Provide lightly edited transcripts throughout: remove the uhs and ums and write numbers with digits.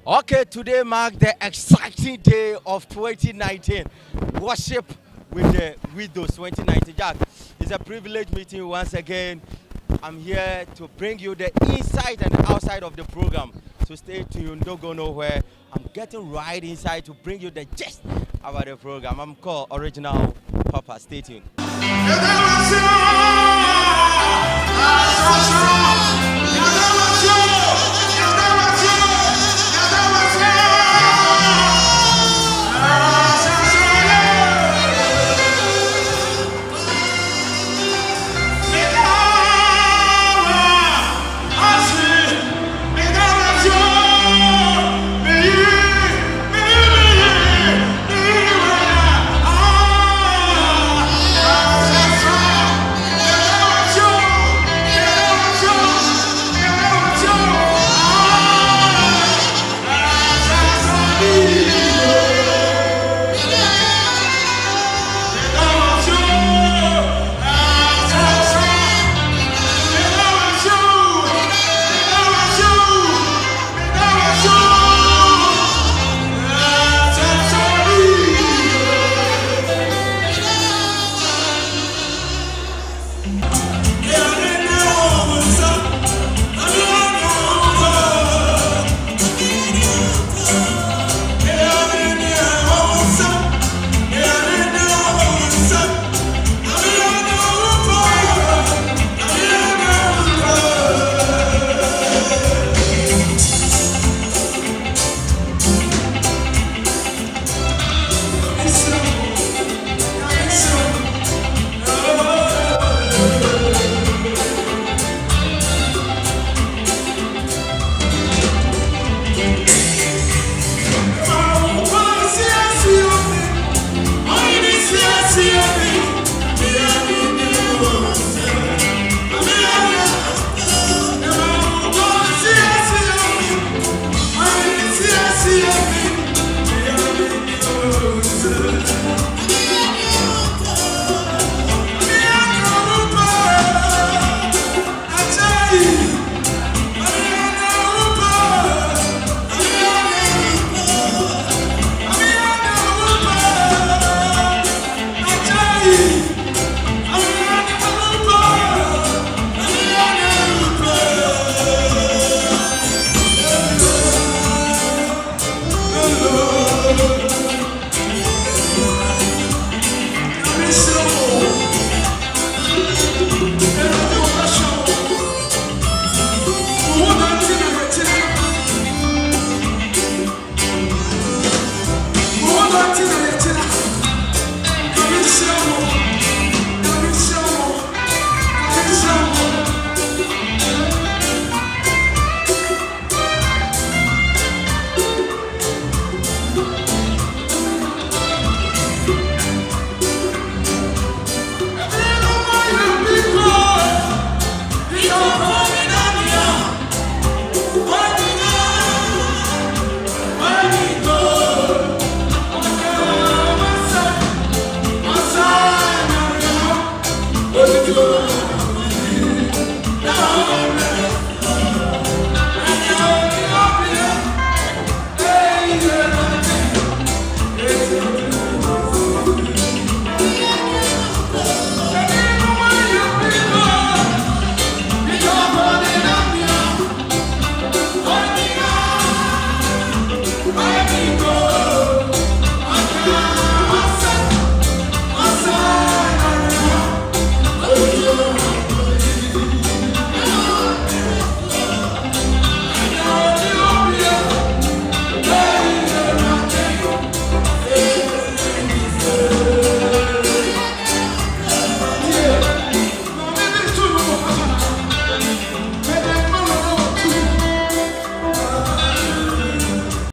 Okay, today marks the exciting day of 2019. Worship with the widows 2019. Jack, it's a privilege meeting once again. I'm here to bring you the inside and outside of the program. So stay tuned, don't go nowhere. I'm getting right inside to bring you the gist about the program. I'm called Original Papa. Stay tuned.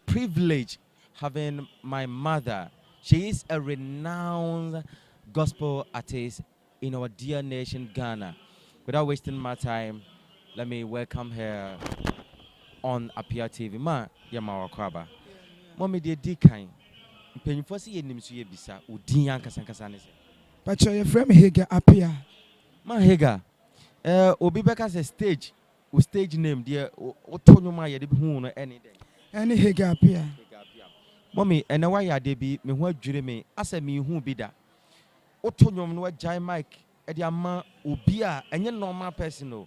Privilege having my mother. She is a renowned gospel artist in our dear nation, Ghana. Without wasting my time, let me welcome her on Apia TV. Ma, Yama Wakwaba. Mommy, dear Deacon. Penny for see him to Bisa, Udian Casancasanis. But your friend Higa Apia. Ma Higa. Obi Becca's a stage. Stage name, dear Otono Maya, the Hoon any day. Any Higa appear. Mommy, and why ya debi me who dream me, I said me who be that. Otonyom no Jai Mike, Ediama, Ubia, and your normal person.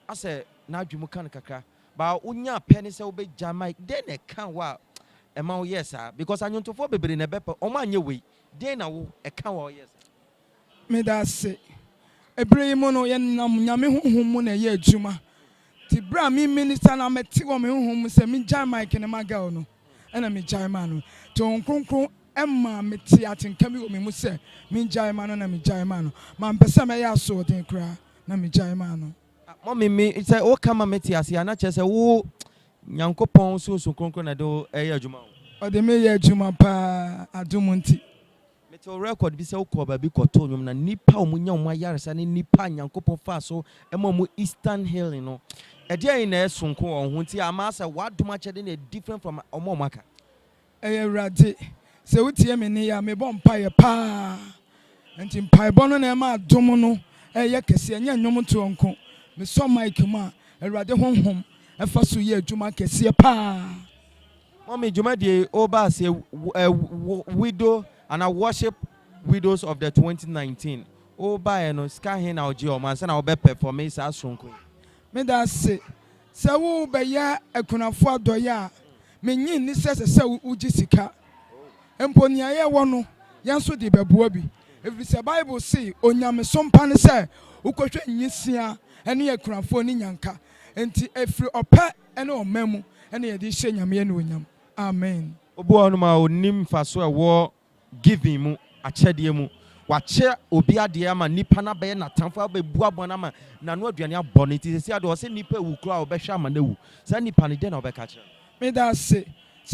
I said, now you can kaka, but unya penny so be Jai Mike, then a can't wow. Emma, yes, sir, because I know to for baby in a pepper, or my new way, then I will a cow, yes. Me that say. Ebre mono yen nam nyame honhom na ye adwuma. Ti bra mi minister na meti wo me honhom se mi jai Mike ne magal no. Ena mi jai ma no. To nkronkron emma meti atenka mi wo me mu se mi jai ma no na mi jai ma no. Ma mpesa me ya so den kra na mi jai ma no. Mommy, me it's a o kama meti ase ana che se wo Nyankopon so kronkron na do eye adwuma. O de me ye adwuma pa adumunti. Meto record bi se wo ba bi koto nyom na nipa o munya o mayaresa ne nipa Nyankopon fa so ema mu Eastern Hill no. E dey na esonko on ho ti ama se wadoma chede na different from omo maka. Rade. Se wutie me ne ya me bom pa ye pa. Enti mpa bo no na ema adom no eye kese anya nyom to onko. Me so Mike ma Rade honhom efa so ye adwuma kese pa. Mommy Juma de oba say widow and I worship widows of the 2019. Oba no ska hin na oji o man say na obe perform sa sonko. Me da se wo be ya Okunafo adoya me nyin ni se uji sika. Empo ni aye wo no yanso de beboa bi. Every say Bible say onyame sompa ne se ukotwe nyisia ene Okunafo ni nyanka. Enti efri opa ene omemu ene ye de hye nyame ene onyam. Amen. Obu anu ma onim faso e wo giving mu achede mu wache obi ade ama nipa na be na tamfo abebu abona ma na no aduane abone ti se ade o se nipa ewu kura obehwe ama na ewu sa nipa ne de na obeka kire me da se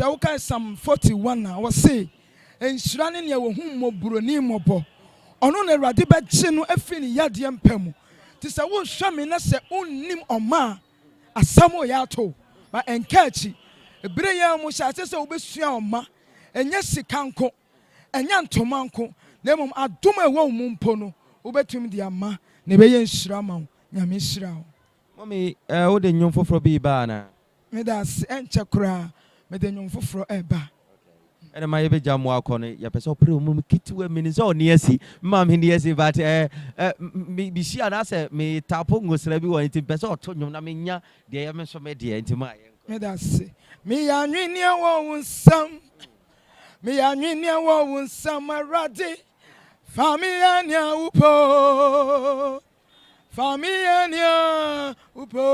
wo kai Psalm 41 na wo se enhyira ne ne wo hummo buroni mobo ono na Awurade be gye no afi ne yade mpamu ti se wo hwe me na se onnim oma asamo ya to ba enkachi ebire ya mu sha se wo besua oma enye sikanko enya ntomanko na mom adom ewo mu mpo no wobetum di ama na be ye nhyira ma wo nyame nhyira wo. Mommy o de nyom foforo bi ba na Me da enche kura me de nyom foforo eba ene ma ye be jamu akone ya pese opre mu kitiwe mini so oni asi mam hindi asi but bi shi ana se me tapo ngosra bi won ti pese oto nyom na me nya de ya me so me de enti ma ye me da se me ya nwini wo nsam me ya nwini wo nsam Awurade famia nia upo famia nia upo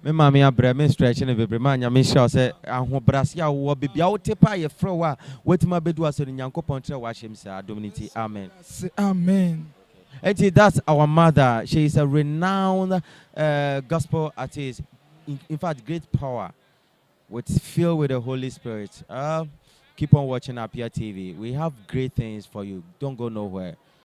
me mama abra me stretch ne bebre ma nya me sha se ahobrase a wo bibia wo tepa ye frɛ wa watima bedu aso ne Nyankopɔn tre wa hyem sa adomnity amen. Amen. And that's our mother. She is a renowned gospel artist. In fact, great power. Filled with the Holy Spirit. Keep on watching Apia TV. We have great things for you. Don't go nowhere.